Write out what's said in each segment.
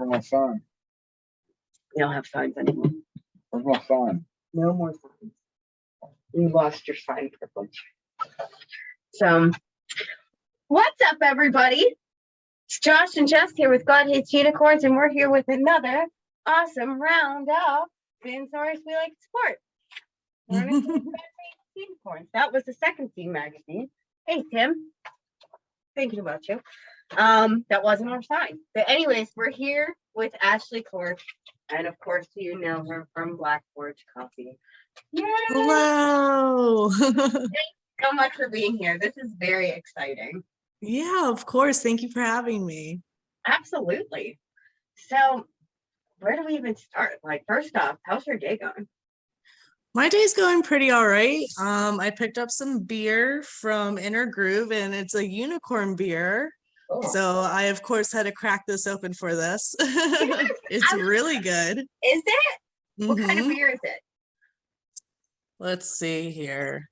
for my sign? You don't have signs anymore. Where's my sign? No more signs. You lost your sign privilege. So, what's up, everybody? It's Josh and Jess here with God Hates Unicorns, and we're here with another awesome round of Fansaurus We Like Sport. We're going to God Hates Unicorns. That was the second theme magazine. Hey, Tim. Thinking about you. That wasn't our sign. But anyways, we're here with Ashley Corts, and of course, you know her from Black Forge Coffee. Yay! Hello. Thank you so much for being here. This is very exciting. Yeah, of course. Thank you for having me. Absolutely. So, where do we even start? Like, first off, how's your day going? My day's going pretty all right. I picked up some beer from Inner Groove, and it's a unicorn beer. Oh. So I, of course, had to crack this open for this. It's really good. Is it? What kind of Mhm. beer is it? Let's see here.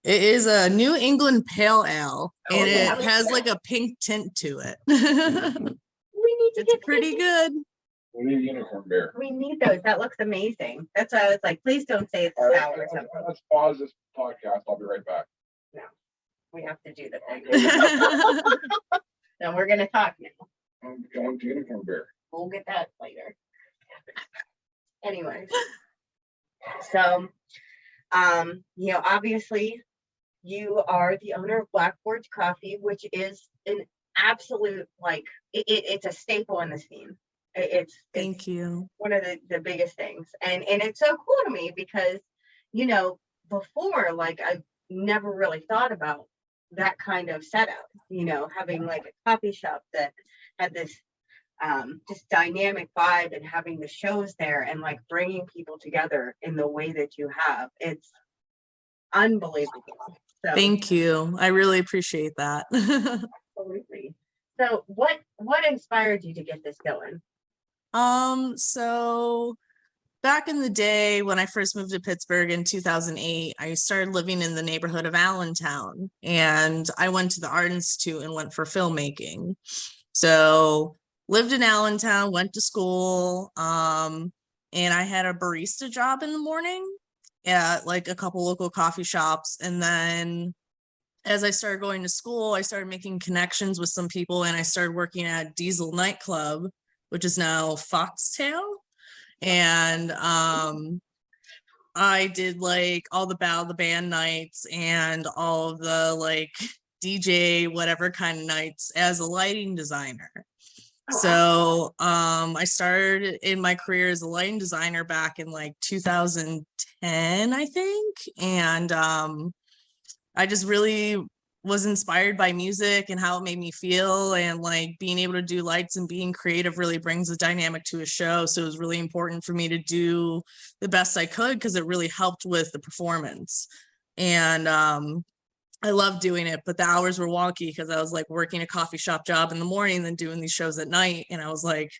It is a New England Pale Ale, and yeah. it has like a pink tint to it. We need to It's get pretty good. We need unicorn beer. We need those. That looks amazing. That's why I was like, please don't say it's All right, sour or something. let's pause this podcast. I'll be right back. No, we have to do the thing. No, we're gonna talk now. I'm going to unicorn beer. We'll get that later. Anyways, so obviously you are the owner of Black Forge Coffee, which is an absolute it's a staple in the scene. Thank you. One of the biggest things, and it's so cool to me because before, I've never really thought about that kind of setup, having like a coffee shop that had this just dynamic vibe, and having the shows there, and like bringing people together in the way that you have. It's unbelievable. So, Thank you. I really appreciate that. absolutely. So what inspired you to get this going? So back in the day when I first moved to Pittsburgh in 2008, I started living in the neighborhood of Allentown, and I went to the Art Institute and went for filmmaking. So lived in Allentown, went to school, and I had a barista job in the morning at like a couple local coffee shops. And then as I started going to school, I started making connections with some people, and I started working at Diesel nightclub, which is now Foxtail. And I did like all the Battle of the Band nights and all of the like DJ whatever kind of nights as a lighting designer. So I started in my career as a lighting designer back in like 2010, I think. And I just really was inspired by music and how it made me feel, and like being able to do lights and being creative really brings a dynamic to a show. So it was really important for me to do the best I could because it really helped with the performance. And I loved doing it, but the hours were wonky because I was like working a coffee shop job in the morning and then doing these shows at night, and I was like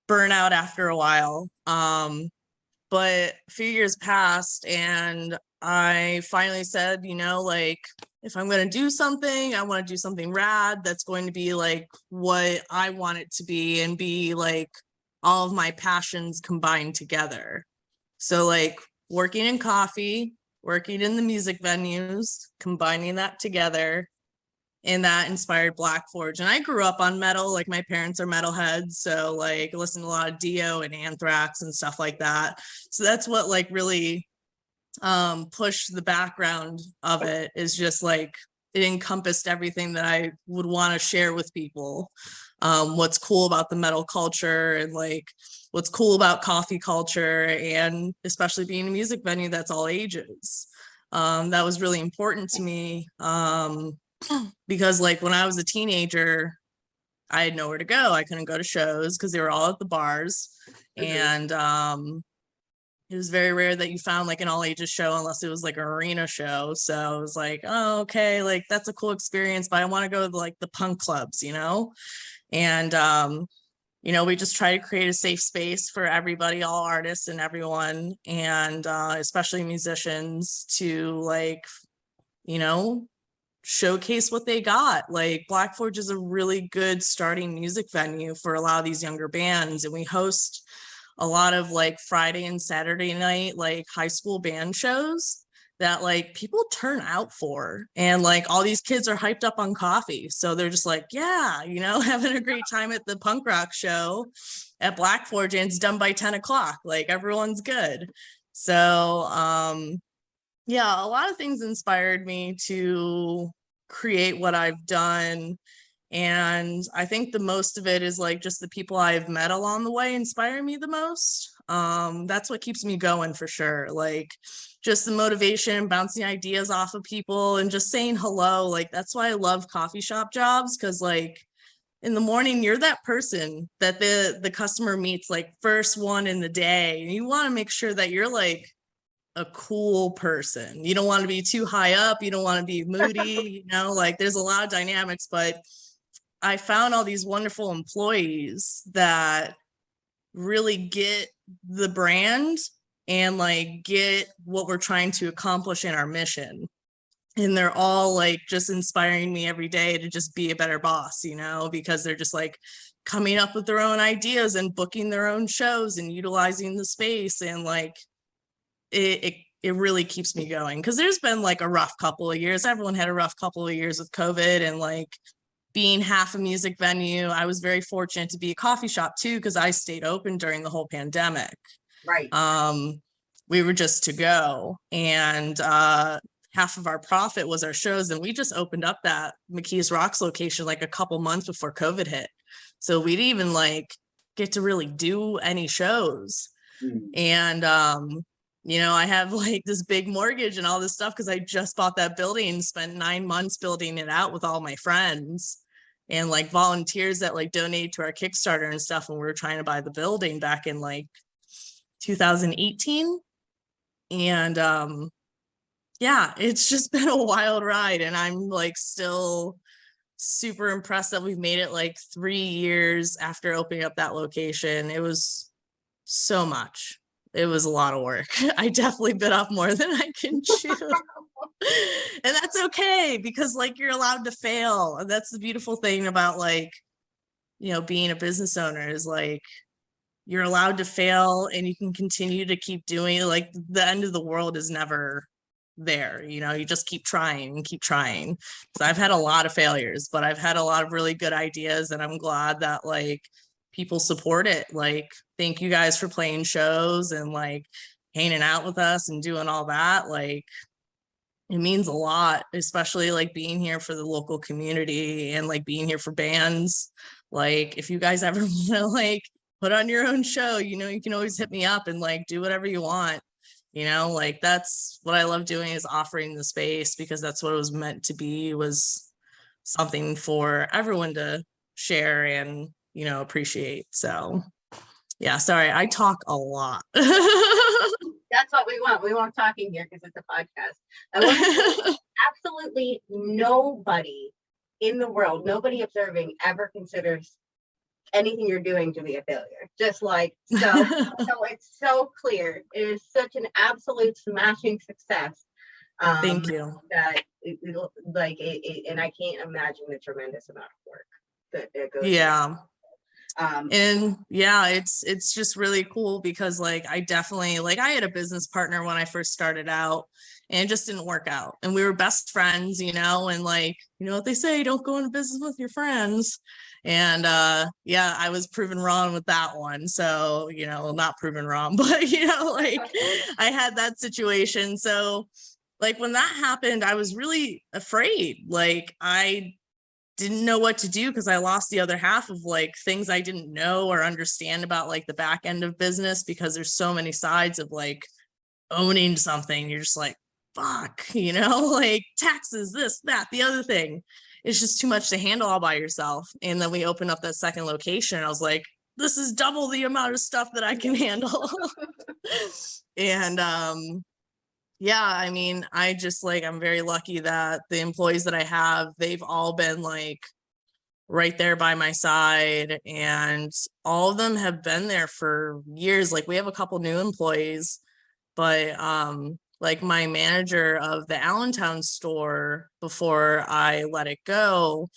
burn out after a while. But a few years passed, and I finally said, if I'm going to do something, I want to do something rad that's going to be like what I want it to be, and be like all of my passions combined together. So like working in coffee, working in the music venues, combining that together, and that inspired Black Forge. And I grew up on metal, like my parents are metalheads, so like I listened to a lot of Dio and Anthrax and stuff like that. So that's what like really pushed the background of it, is just like it encompassed everything that I would want to share with people. What's cool about the metal culture, and like what's cool about coffee culture, and especially being a music venue that's all ages. That was really important to me. Because like when I was a teenager, I had nowhere to go. I couldn't go to shows because they were all at the bars. And it was very rare that you found like an all ages show unless it was like an arena show. So I was like, oh, okay, like that's a cool experience, but I want to go to like the punk clubs, And we just try to create a safe space for everybody, all artists and everyone, and especially musicians, to like, showcase what they got. Like Black Forge is a really good starting music venue for a lot of these younger bands, and we host a lot of like Friday and Saturday night like high school band shows that like people turn out for, and like all these kids are hyped up on coffee, so they're just like, yeah, you know, having a great time at the punk rock show at Black Forge, and it's done by 10 o'clock, like everyone's good. So yeah, a lot of things inspired me to create what I've done. And I think the most of it is like just the people I've met along the way inspire me the most. That's what keeps me going for sure. Like just the motivation, bouncing ideas off of people and just saying hello. Like that's why I love coffee shop jobs, because like in the morning, you're that person that the customer meets like first one in the day. And you want to make sure that you're like a cool person. You don't want to be too high up. You don't want to be moody, you know, like there's a lot of dynamics, but I found all these wonderful employees that really get the brand and like get what we're trying to accomplish in our mission. And they're all like just inspiring me every day to just be a better boss, you know, because they're just like coming up with their own ideas and booking their own shows and utilizing the space. And like it really keeps me going, because there's been like a rough couple of years. Everyone had a rough couple of years with COVID, and like being half a music venue, I was very fortunate to be a coffee shop too, because I stayed open during the whole pandemic. Right. We were just to go, and half of our profit was our shows, and we just opened up that McKees Rocks location like a couple months before COVID hit, so we didn't even like get to really do any shows. And you know, I have like this big mortgage and all this stuff because I just bought that building and spent 9 months building it out with all my friends and like volunteers that like donated to our Kickstarter and stuff when we were trying to buy the building back in like 2018. And yeah, it's just been a wild ride, and I'm like still super impressed that we've made it like 3 years after opening up that location. It was so much. It was a lot of work. I definitely bit off more than I can chew. And that's okay, because like you're allowed to fail. And that's the beautiful thing about like, you know, being a business owner is like you're allowed to fail and you can continue to keep doing it. Like the end of the world is never there, you know, you just keep trying and keep trying. So I've had a lot of failures, but I've had a lot of really good ideas, and I'm glad that like people support it. Like, thank you guys for playing shows and like hanging out with us and doing all that. Like, it means a lot, especially like being here for the local community and like being here for bands. Like, if you guys ever want to like put on your own show, you know, you can always hit me up and like do whatever you want. You know, like that's what I love doing, is offering the space, because that's what it was meant to be, was something for everyone to share and, you know, appreciate. So yeah, sorry, I talk a lot. That's what we want. We want talking here because it's a podcast. I want to say absolutely nobody in the world, nobody observing, ever considers anything you're doing to be a failure. Just like so it's so clear. It is such an absolute smashing success. Thank you. That and I can't imagine the tremendous amount of work that goes. Yeah. And yeah, it's just really cool, because like I definitely, like I had a business partner when I first started out, and it just didn't work out, and we were best friends, you know, and like, you know what they say, don't go into business with your friends. And yeah, I was proven wrong with that one. So, you know, not proven wrong, but you know, like I had that situation. So like when that happened, I was really afraid. Like I didn't know what to do, because I lost the other half of like things I didn't know or understand about like the back end of business, because there's so many sides of like owning something. You're just like, fuck, you know, like taxes, this, that, the other thing. It's just too much to handle all by yourself. And then we opened up that second location, and I was like, this is double the amount of stuff that I can handle. And yeah, I mean, I just like, I'm very lucky that the employees that I have, they've all been like right there by my side, and all of them have been there for years. Like we have a couple new employees, but like my manager of the Allentown store before I let it go,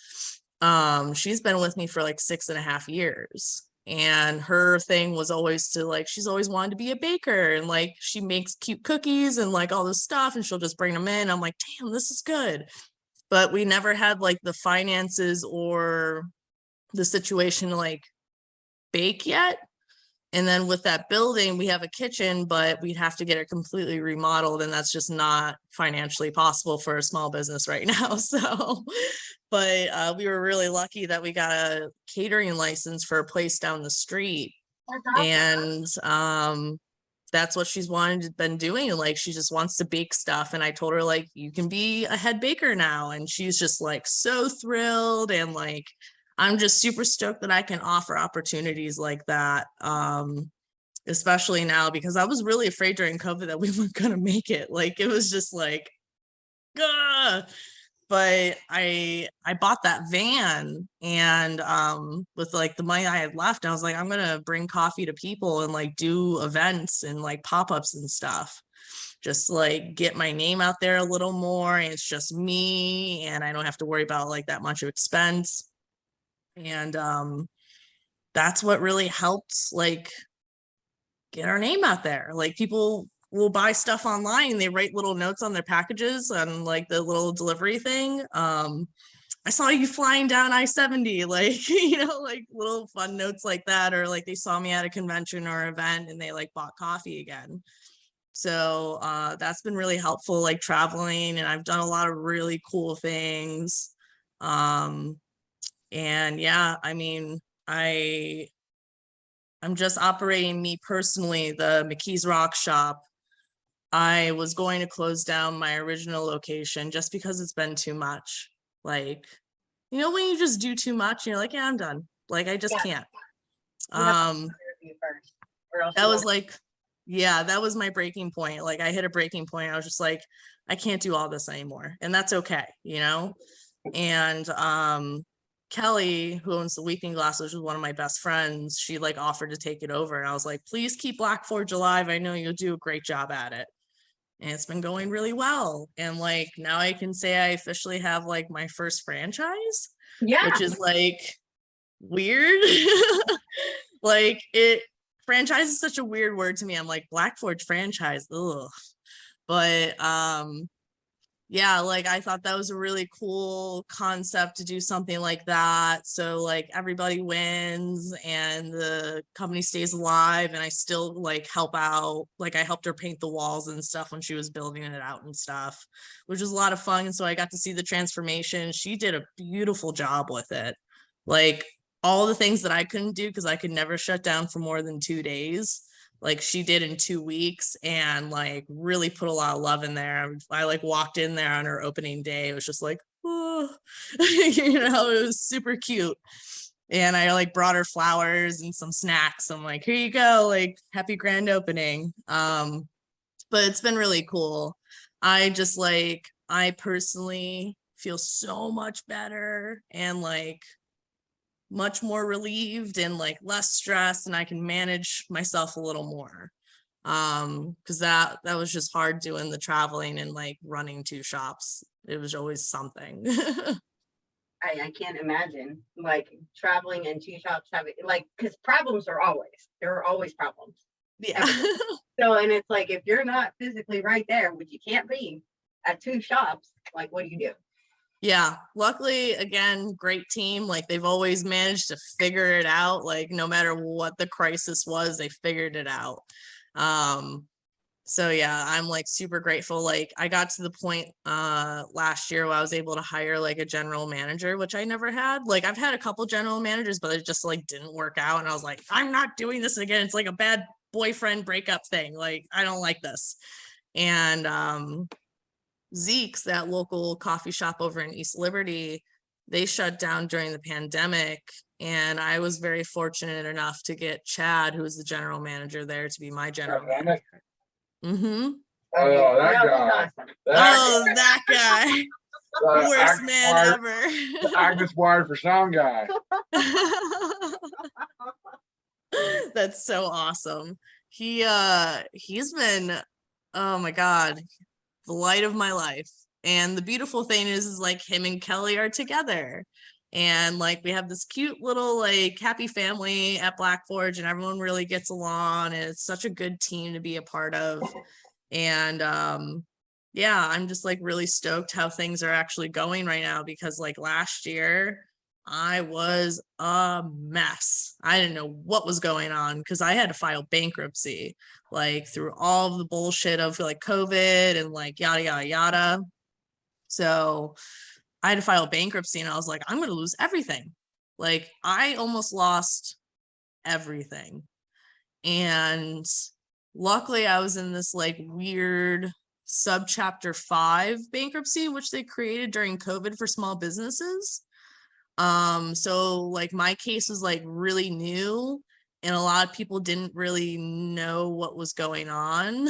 she's been with me for like 6.5 years. And her thing was always to like, she's always wanted to be a baker, and like she makes cute cookies and like all this stuff, and she'll just bring them in. I'm like, damn, this is good. But we never had like the finances or the situation to like bake yet. And then with that building, we have a kitchen, but we'd have to get it completely remodeled. And that's just not financially possible for a small business right now. So, but we were really lucky that we got a catering license for a place down the street. And that's what she's been doing. Like, she just wants to bake stuff. And I told her, like, you can be a head baker now. And she's just like so thrilled. And like, I'm just super stoked that I can offer opportunities like that. Especially now, because I was really afraid during COVID that we weren't going to make it. Like, it was just like, gah! But I bought that van, and with like the money I had left, I was like, I'm gonna bring coffee to people and like do events and like pop-ups and stuff, just like get my name out there a little more. And it's just me, and I don't have to worry about like that much of expense. And that's what really helped like get our name out there. Like, people will buy stuff online, they write little notes on their packages on like the little delivery thing. I saw you flying down I-70, like, you know, like little fun notes like that, or like they saw me at a convention or event and they like bought coffee again. So that's been really helpful, like traveling, and I've done a lot of really cool things. And yeah, I mean, I'm just operating, me personally, the McKee's Rock Shop. I was going to close down my original location just because it's been too much. Like, you know, when you just do too much, and you're like, yeah, I'm done. Like, I just can't. That was like, yeah, that was my breaking point. Like, I hit a breaking point. I was just like, I can't do all this anymore. And that's okay, you know? And Kelly, who owns the Weeping Glass, which is one of my best friends, she like offered to take it over. And I was like, please keep Black Forge alive. I know you'll do a great job at it. And it's been going really well. And like, now I can say I officially have like my first franchise, which is like weird. Like, franchise is such a weird word to me. I'm like, Black Forge franchise, ugh. But yeah, like I thought that was a really cool concept to do something like that. So like everybody wins and the company stays alive, and I still like help out. Like, I helped her paint the walls and stuff when she was building it out and stuff, which was a lot of fun. And so I got to see the transformation. She did a beautiful job with it. Like, all the things that I couldn't do because I could never shut down for more than 2 days, like she did in 2 weeks, and like really put a lot of love in there. I like walked in there on her opening day. It was just like, oh, you know, it was super cute. And I like brought her flowers and some snacks. I'm like, here you go, like happy grand opening. But it's been really cool. I just like, I personally feel so much better and like much more relieved and like less stressed, and I can manage myself a little more. Because that was just hard doing the traveling and like running 2 shops. It was always something. I can't imagine like traveling and 2 shops having like, because there are always problems. Yeah. So, and it's like, if you're not physically right there, which you can't be at 2 shops, like what do you do? Yeah, luckily, again, great team. Like, they've always managed to figure it out. Like, no matter what the crisis was, they figured it out. So yeah, I'm like super grateful. Like, I got to the point last year where I was able to hire like a general manager, which I never had. Like, I've had a couple general managers, but it just like didn't work out. And I was like, I'm not doing this again. It's like a bad boyfriend breakup thing. Like, I don't like this. And Zeke's, that local coffee shop over in East Liberty, they shut down during the pandemic. And I was very fortunate enough to get Chad, who was the general manager there, to be my general manager. Mm-hmm. Oh, that guy. That guy. Worst man ever. The Agnes wired for sound guy. That's so awesome. He's been oh my God, the light of my life. And the beautiful thing is like him and Kelly are together. And like we have this cute little like happy family at Black Forge, and everyone really gets along, and it's such a good team to be a part of. And yeah, I'm just like really stoked how things are actually going right now, because like last year I was a mess. I didn't know what was going on because I had to file bankruptcy, like through all of the bullshit of like COVID and like yada yada yada. So I had to file bankruptcy, and I was like, I'm gonna lose everything. Like I almost lost everything. And luckily I was in this like weird subchapter 5 bankruptcy, which they created during COVID for small businesses. So like my case was like really new, and a lot of people didn't really know what was going on.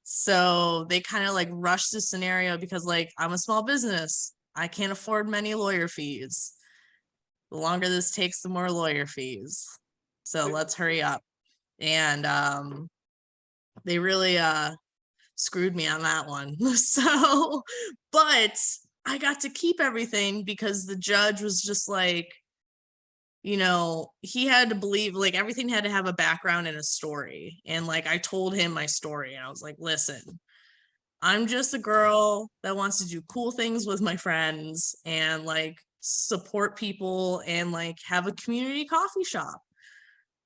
So they kind of like rushed the scenario because like I'm a small business. I can't afford many lawyer fees. The longer this takes, the more lawyer fees. So let's hurry up. And they really screwed me on that one. So, but I got to keep everything because the judge was just like, you know, he had to believe like everything had to have a background and a story. And like I told him my story, and I was like, listen, I'm just a girl that wants to do cool things with my friends and like support people and like have a community coffee shop.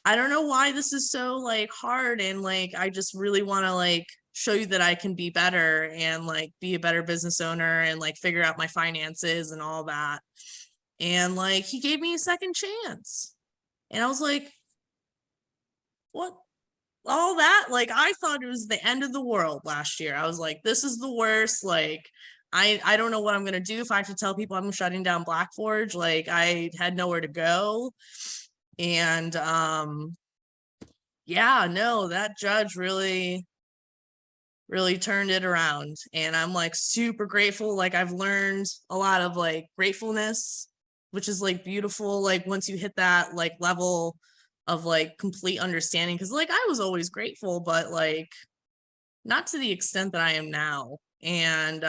I don't know why this is so like hard, and like I just really want to like show you that I can be better and like be a better business owner and like figure out my finances and all that. And like he gave me a second chance. And I was like, what? All that? Like I thought it was the end of the world last year. I was like, this is the worst. Like I don't know what I'm gonna do if I have to tell people I'm shutting down Black Forge. Like I had nowhere to go. And yeah, no, that judge really turned it around, and I'm like super grateful. Like I've learned a lot of like gratefulness, which is like beautiful, like once you hit that like level of like complete understanding, because like I was always grateful, but like not to the extent that I am now. And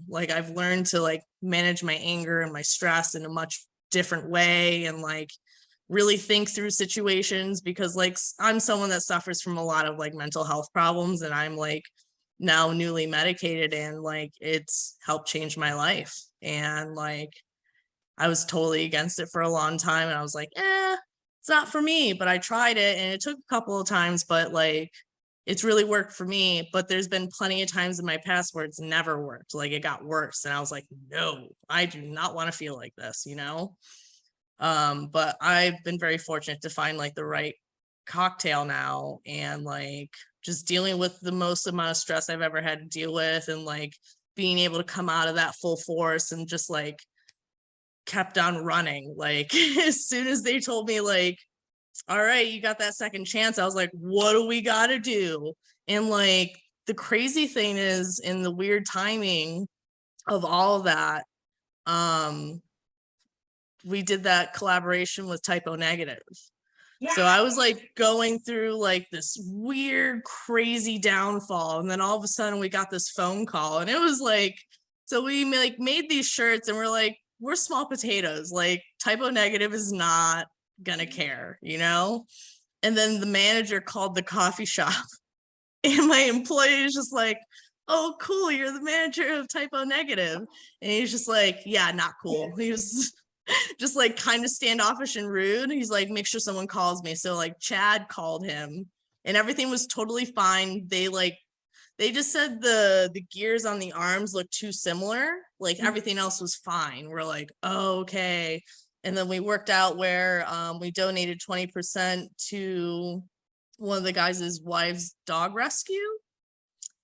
like I've learned to like manage my anger and my stress in a much different way, and like really think through situations, because like I'm someone that suffers from a lot of like mental health problems, and I'm like now newly medicated, and like it's helped change my life. And like I was totally against it for a long time, and I was like, it's not for me, but I tried it, and it took a couple of times, but like it's really worked for me. But there's been plenty of times in my past where it's never worked. Like it got worse, and I was like, no, I do not want to feel like this, you know? But I've been very fortunate to find like the right cocktail now, and like just dealing with the most amount of stress I've ever had to deal with, and like being able to come out of that full force, and just like kept on running. Like as soon as they told me like, all right, you got that second chance, I was like, what do we got to do? And like the crazy thing is, in the weird timing of all of that, we did that collaboration with Typo Negative. Yeah. So I was like going through like this weird, crazy downfall. And then all of a sudden we got this phone call, and it was like, so we like made these shirts, and we're like, we're small potatoes. Like Typo Negative is not gonna care, you know? And then the manager called the coffee shop, and my employee is just like, oh, cool, you're the manager of Typo Negative. And he's just like, yeah, not cool. He was just like kind of standoffish and rude. He's like, make sure someone calls me. So like Chad called him, and everything was totally fine. They just said the gears on the arms looked too similar. Like everything else was fine. We're like, oh, okay. And then we worked out where we donated 20% to one of the guys' wife's dog rescue.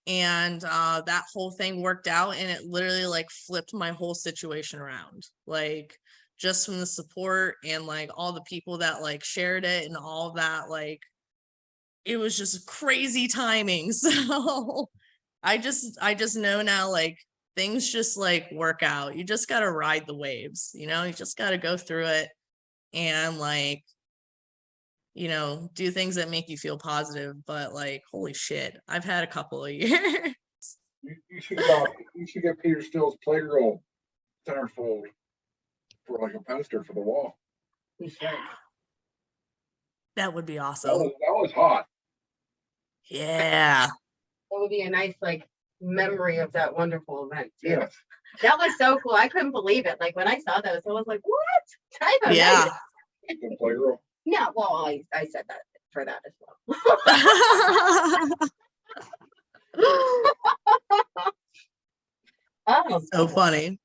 And that whole thing worked out, and it literally like flipped my whole situation around. Like just from the support and like all the people that like shared it and all that, like it was just crazy timing. So I just know now, like things just like work out. You just got to ride the waves, you know, you just got to go through it. And like you know, do things that make you feel positive. But like, holy shit, I've had a couple of years. You should get Peter Steele's Playgirl centerfold for like a poster for the wall. We should. That would be That awesome. was hot. Yeah. That would be a nice like memory of that wonderful event too. Yes. That was so cool. I couldn't believe it. Like when I saw those, I was like, what? Type of Yeah. The Playgirl. Yeah, well, I said that for that as well. Oh, So funny.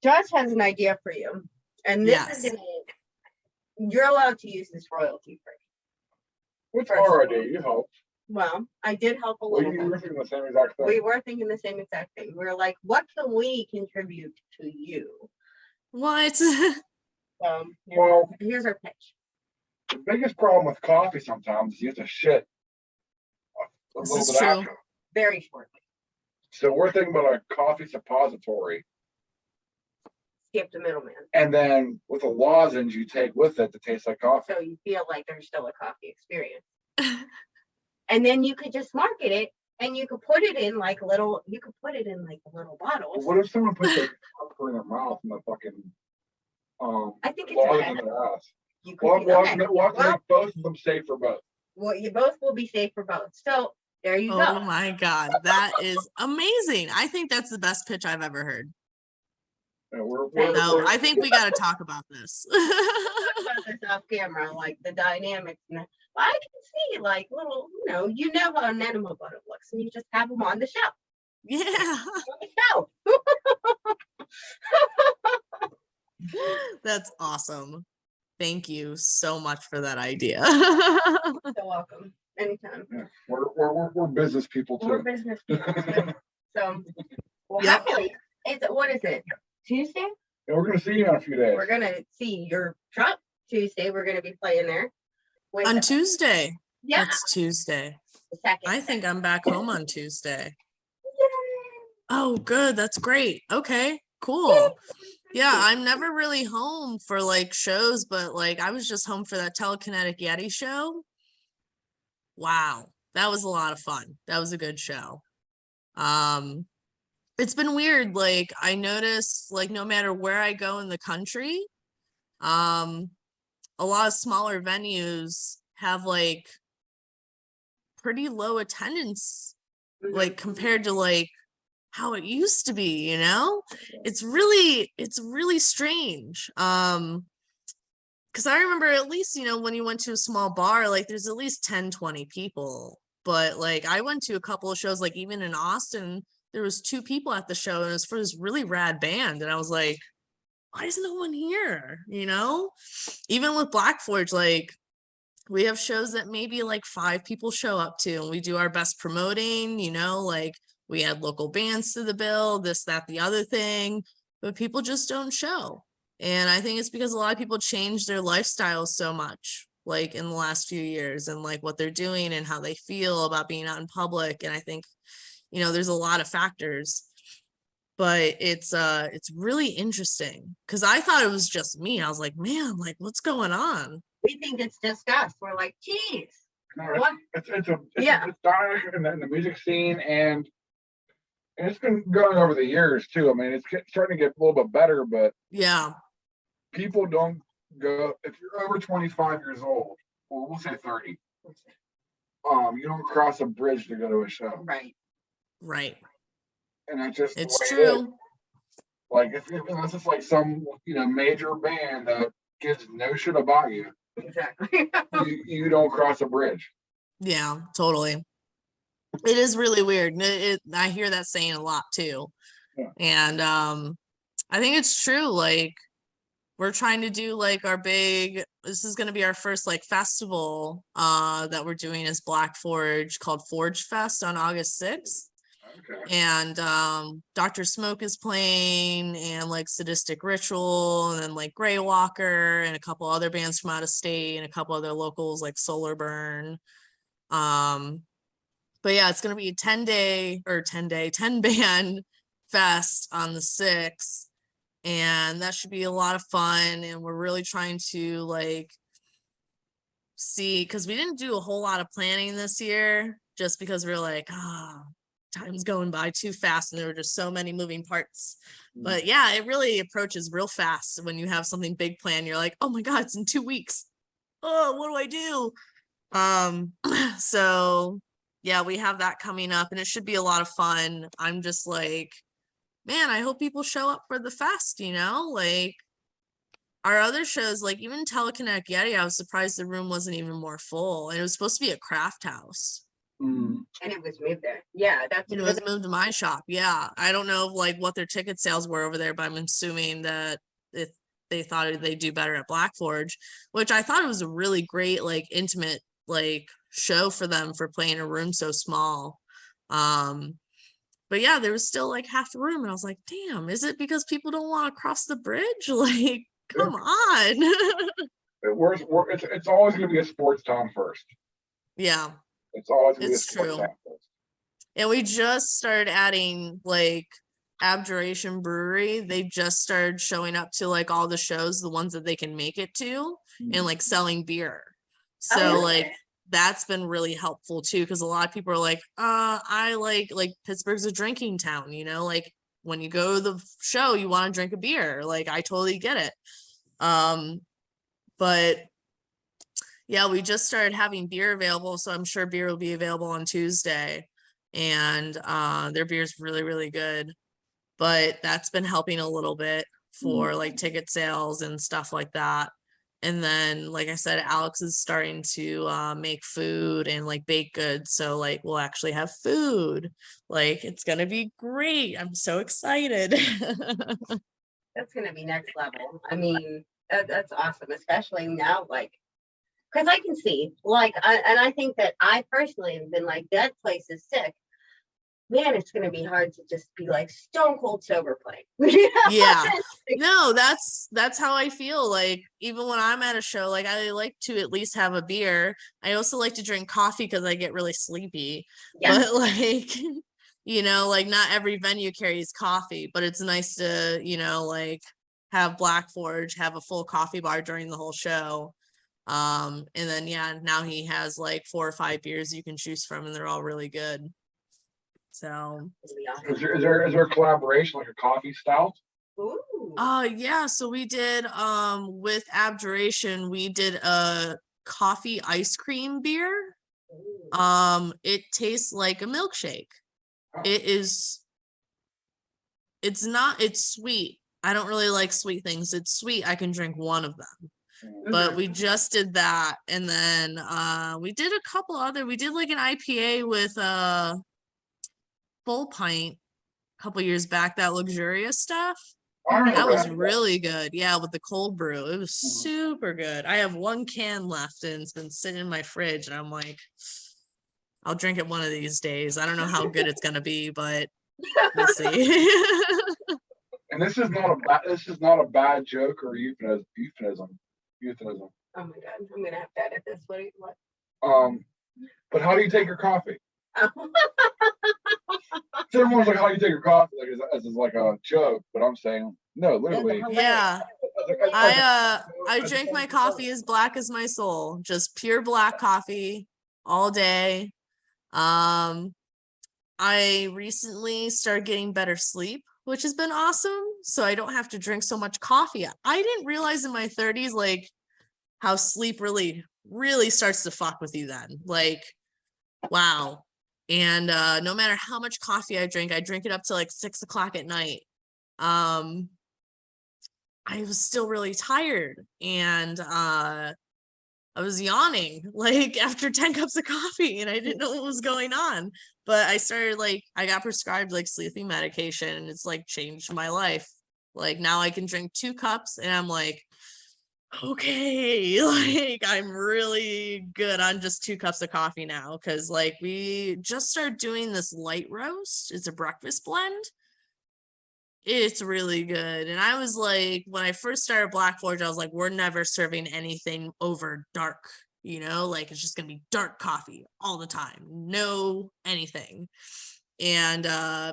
Josh has an idea for you. And this Yes. is you're allowed to use this royalty free. What's our idea? You helped. Well, I did help a Well, little you were bit. thinking the same exact thing. We were thinking the same exact thing. We were like, what can we contribute to you? What? Well, Here's our pitch. the biggest problem with coffee sometimes is you have to shit a This little is bit true. after. Very shortly. So we're thinking about a coffee suppository, Skip the middleman. and then with a lozenge you take with it to taste like coffee. So you feel like there's still a coffee experience. And then you could just market it and you could put it in like little bottles. What if someone puts their cup in their mouth and the fucking I think it's lozenge a in their ass? you could do that. We'll have to make both of them safe for both. Well, you both will be safe for both. So there you Oh go. my God. That is amazing. I think that's the best pitch I've ever heard. Yeah, No, I think we got to talk about this. Talk about this off camera, like the dynamics. And I can see like little, you know how an enema butter looks, and you just have them on the shelf. Yeah. On the shelf. That's awesome. Thank you so much for that idea. You're welcome. Anytime. Yeah, we're business people too. We're business people too. So, well, Yep. happily, what is it? Tuesday? Yeah, we're gonna see you in a few days. We're gonna see your truck Tuesday. We're gonna be playing there. On Tuesday. Yeah, It's Tuesday. the second. I think I'm back home on Tuesday. Yay. Oh, good. That's great. Okay, cool. Yeah, I'm never really home for like shows, but like I was just home for that Telekinetic Yeti show. Wow, that was a lot of fun. That was a good show. It's been weird. Like I noticed, like no matter where I go in the country, a lot of smaller venues have like pretty low attendance, like compared to like how it used to be, it's really strange. Because I remember at least, when you went to a small bar, like there's at least 10, 20 people. But like I went to a couple of shows, like even in Austin, there was 2 people at the show and it was for this really rad band. And I was like, why is no one here? Even with Black Forge, like we have shows that maybe like 5 people show up to, and we do our best promoting, like we add local bands to the bill, this, that, the other thing, but people just don't show. And I think it's because a lot of people change their lifestyles so much, like in the last few years, and like what they're doing and how they feel about being out in public. And I think, there's a lot of factors, but it's really interesting because I thought it was just me. I was like, man, like what's going on? We think it's just us. We're like, geez. No, What? it's dynamic in the music scene, and it's been going over the years too. I mean, it's starting to get a little bit better, but Yeah. people don't go if you're over 25 years old. Well, we'll say 30. You don't cross a bridge to go to a show, Right. and that's just It's the way it is. true. Like if unless it's like some major band that gives no shit about you, Exactly. you don't cross a bridge. Yeah, totally. It is really weird. I hear that saying a lot too. Yeah. And I think it's true. Like we're trying to do like this is going to be our first like festival that we're doing as Black Forge, called Forge Fest, on August 6th. Okay. And Dr. Smoke is playing, and like Sadistic Ritual, and then like Grey Walker, and a couple other bands from out of state, and a couple other locals like Solar Burn. But yeah, it's gonna be a 10 band fest on the 6th, and that should be a lot of fun. And we're really trying to like see, because we didn't do a whole lot of planning this year, just because we are like, time's going by too fast and there were just so many moving parts. But yeah, it really approaches real fast when you have something big planned. You're like, oh my God, it's in 2 weeks. Oh, what do I do? So yeah, we have that coming up and it should be a lot of fun. I'm just like, man, I hope people show up for the fest, like our other shows, like even Telekinetic Yeti, I was surprised the room wasn't even more full. And it was supposed to be a craft house. And it was moved there. Yeah, that's It was moved to my shop. Yeah. I don't know like what their ticket sales were over there, but I'm assuming that if they thought they'd do better at Black Forge, which I thought it was a really great, like intimate, like show for them for playing a room so small. But yeah, there was still like half the room and I was like, damn, is it because people don't want to cross the bridge? Like, come on. It's always going to be a sports town first. Yeah. It's always going to be a It's sports true. town first. And we just started adding like Abjuration Brewery. They just started showing up to like all the shows, the ones that they can make it to, and like selling beer. So like that's been really helpful too, because a lot of people are like, I like Pittsburgh's a drinking town, like when you go to the show, you want to drink a beer. Like I totally get it. But yeah, we just started having beer available, so I'm sure beer will be available on Tuesday. And their beer is really, really good. But that's been helping a little bit for like ticket sales and stuff like that. And then, like I said, Alex is starting to make food and like baked goods. So like we'll actually have food. Like it's gonna be great. I'm so excited. That's gonna be next level. I mean, that's awesome, especially now, like, because I can see, like, and I think that I personally have been like, that place is sick. Man, it's gonna be hard to just be like stone cold sober playing. Yeah. No, that's how I feel. Like even when I'm at a show, like I like to at least have a beer. I also like to drink coffee because I get really sleepy. Yeah. But like, like not every venue carries coffee, but it's nice to, like have Black Forge, have a full coffee bar during the whole show. And then yeah, now he has like 4 or 5 beers you can choose from and they're all really good. So is there a collaboration like a coffee stout? Ooh. Yeah, so we did with Abjuration, we did a coffee ice cream beer. It tastes like a milkshake. It's sweet. I don't really like sweet things. It's sweet. I can drink one of them. But we just did that. And then we did a couple other, we did like an IPA with Full Pint a couple years back, that luxurious stuff. That was really good. Yeah, with the cold brew. It was super good. I have 1 can left and it's been sitting in my fridge and I'm like, I'll drink it one of these days. I don't know how good it's gonna be, but we'll see. And this is not a bad joke or euphemism. Oh my God, I'm gonna have to edit this. What? But how do you take your coffee? So everyone's like, how do you take your coffee? Like, as is like a joke, but I'm saying no, literally. Yeah. I drink my coffee as black as my soul, just pure black coffee all day. I recently started getting better sleep, which has been awesome. So I don't have to drink so much coffee. I didn't realize in my 30s, like how sleep really, really starts to fuck with you then. Like, wow. And no matter how much coffee I drink it up to like 6 o'clock at night. I was still really tired and I was yawning like after 10 cups of coffee and I didn't know what was going on. But I started I got prescribed like sleeping medication and it's like changed my life. Like now I can drink 2 cups and I'm like, okay, like I'm really good on just 2 cups of coffee now because like we just started doing this light roast. It's a breakfast blend. It's really good. And I was like, when I first started Black Forge, I was like, we're never serving anything over dark, like it's just gonna be dark coffee all the time, no anything. And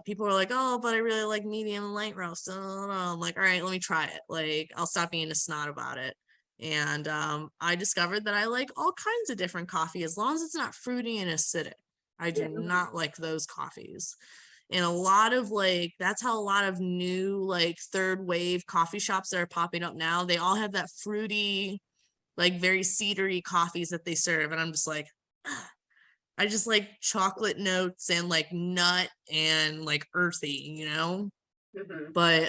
people were like, oh, but I really like medium and light roast. I'm like, all right, let me try it. Like I'll stop being a snot about it. And I discovered that I like all kinds of different coffee as long as it's not fruity and acidic. I do not like those coffees. And a lot of like, that's how a lot of new like third wave coffee shops that are popping up now, they all have that fruity, like very cedary coffees that they serve. And I'm just like, I just like chocolate notes and like nut and like earthy, you know? But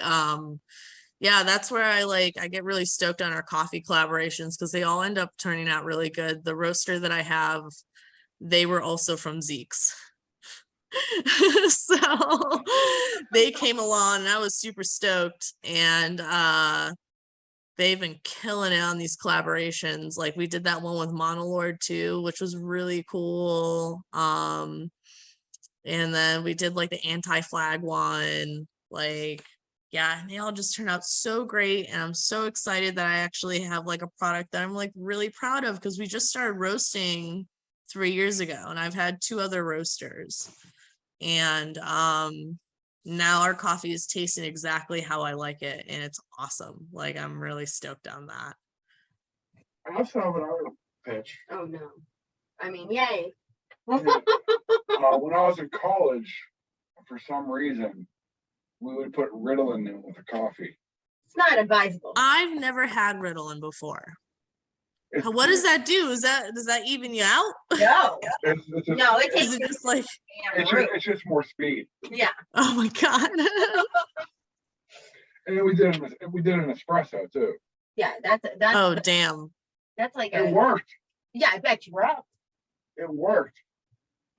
yeah, that's where I get really stoked on our coffee collaborations because they all end up turning out really good. The roaster that I have, they were also from Zeke's. So they came along and I was super stoked. And they've been killing it on these collaborations. Like we did that one with Monolord too, which was really cool. And then we did like the anti-flag one. Like, yeah, and they all just turned out so great. And I'm so excited that I actually have like a product that I'm like really proud of because we just started roasting 3 years ago and I've had 2 other roasters. And now our coffee is tasting exactly how I like it. And it's awesome. Like I'm really stoked on that. I also have another pitch. Oh no. I mean, yay. When I was in college, for some reason, we would put Ritalin in with the coffee. It's not advisable. I've never had Ritalin before. It's, What does that do? Does that even you out? No. it's just, No, it Is takes it just like, it's just more speed. yeah. oh my God. And we did an espresso too. Yeah, that's Oh, damn. that's like It worked. yeah, I bet you were up. It worked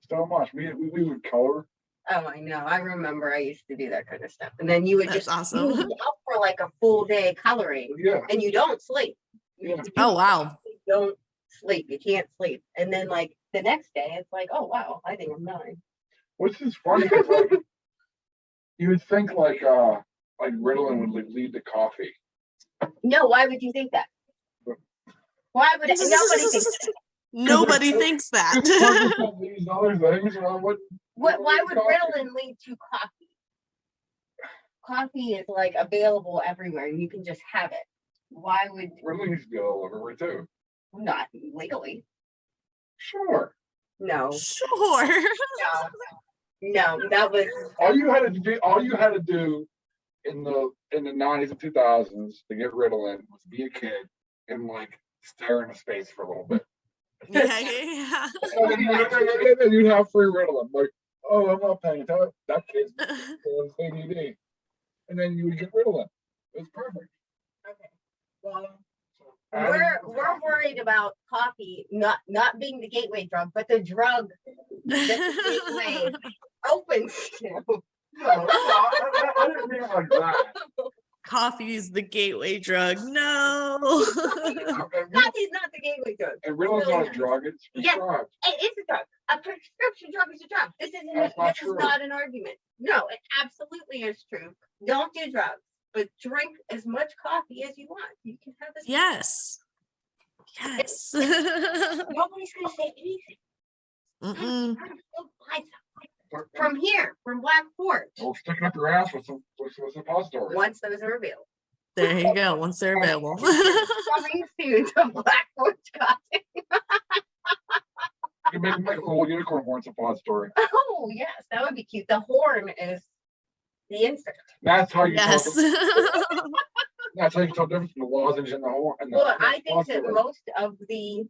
so much. We would color. Oh, I know. I remember I used to do that kind of stuff. And then you would That's just awesome. you would be up for like a full day coloring Yeah. and you don't sleep. Yeah. Oh, wow. You don't sleep. You can't sleep. And then like the next day it's like, oh wow, I think I'm done. Which is funny because like you would think like Ritalin would lead to coffee. No, why would you think that? Why would nobody think that? Nobody thinks that. These other things. Why would coffee? Ritalin lead to coffee? Coffee is like available everywhere and you can just have it. Why would Ritalin used to be all over too. not legally? Sure. No, Sure. no, that was All you had to do in the 90s and 2000s to get Ritalin was be a kid and like stare into space for a little bit. Yeah. And then you'd have free Ritalin. Like, oh, I'm not paying attention. That kid's ADD. And then you would get Ritalin. It was perfect. okay. Well, So, we're worried about coffee not being the gateway drug, but the drug that the gateway opens to. no, I didn't mean it like that. Coffee is the gateway drug. No. Coffee's not the gateway drug. And Ritalin's not a drug. It's Yes. prescribed. It is a drug. A prescription drug is a drug. This That's not is true. not an argument. No, it absolutely is true. Don't do drugs, but drink as much coffee as you want. You can have this. Yes. Yes. Nobody's gonna say anything. Mm-mm. Go buy some. From here, from Black Porch. Or sticking up your ass with some suppository. Once those are available. There you go. Once they're available. Coming soon to Black Porch Coffee. You can make a little unicorn horn suppository. Oh yes, that would be cute. The horn is the insert. That's how you Yes. tell. That's how you tell the difference between the lozenge and the horn. And the Well, I think that suppository. most of the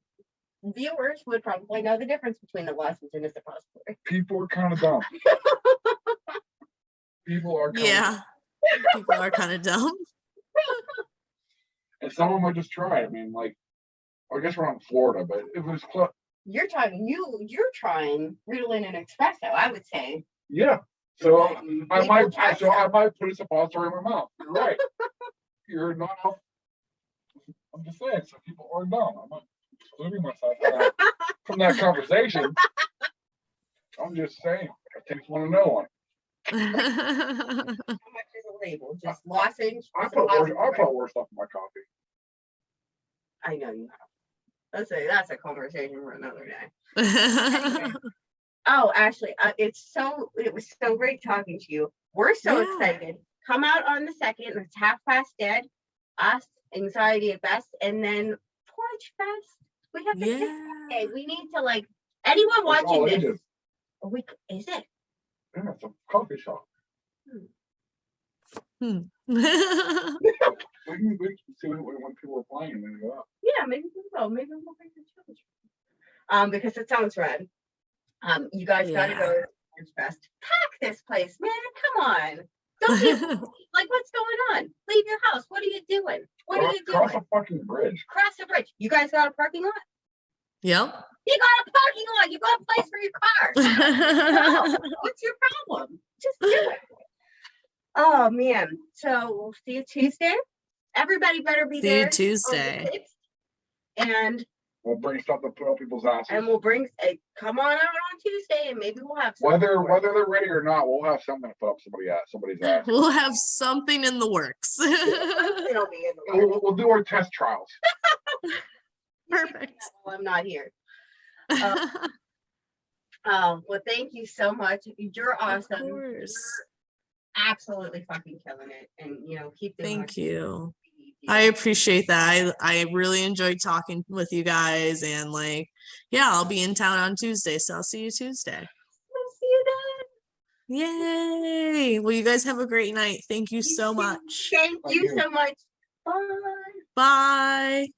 viewers would probably know the difference between the lozenge and the suppository. People are kind of dumb. People are kind Yeah. People are kind of dumb. and some of them might just try it. I mean, like, I guess we're not in Florida, but if it was close, You're trying Ritalin and espresso, I would say. yeah. So I People might, try so I might put a suppository in my mouth. You're right. You're not. I'm just saying. So people are dumb. I'm not excluding myself from that conversation. I'm just saying. I just want to know one. How much is a label? Just lozenge? I put worse stuff in my coffee. I know you have. That's a conversation for another day. Oh, Ashley, it was so great talking to you. We're so Yeah. excited. Come out on the 2nd. It's 2:30. Us, anxiety at best. And then Porch Fest. We have the kids that day. Yeah. We need to like anyone It's all watching this. ages. A week is it? Yeah, it's a coffee shop. Hmm. We can see when people are playing and then go out. Yeah, maybe we'll go. Maybe we'll bring the children. Because it sounds rad. You guys gotta go to Porch Fest. Pack this place, man. Come on. Don't be like, what's going on? Leave your house. What are you doing? What are you Cross doing? a fucking bridge. Cross the bridge. You guys got a parking lot? Yep. You got a parking lot. You got a place for your car. No. What's your problem? Just do it. Oh man. So we'll see you Tuesday. Everybody better be See there. you on the Tuesday. 6th. And We'll bring stuff to put on people's asses. we'll bring come on out on Tuesday and maybe we'll have some Whether for they're ready or not, we'll have something to put up somebody's ass. We'll have something in the works. It'll be in the works. We'll do our test trials. Perfect. Well, I'm not here. Well, thank you so much. You're awesome. Of course. You're absolutely fucking killing it. And keep doing Thank what you. do. I appreciate that. I really enjoyed talking with you guys, and I'll be in town on Tuesday, so I'll see you Tuesday. We'll see you then. Yay. Well, you guys have a great night. Thank you so much. Thank you so much. Bye. Bye.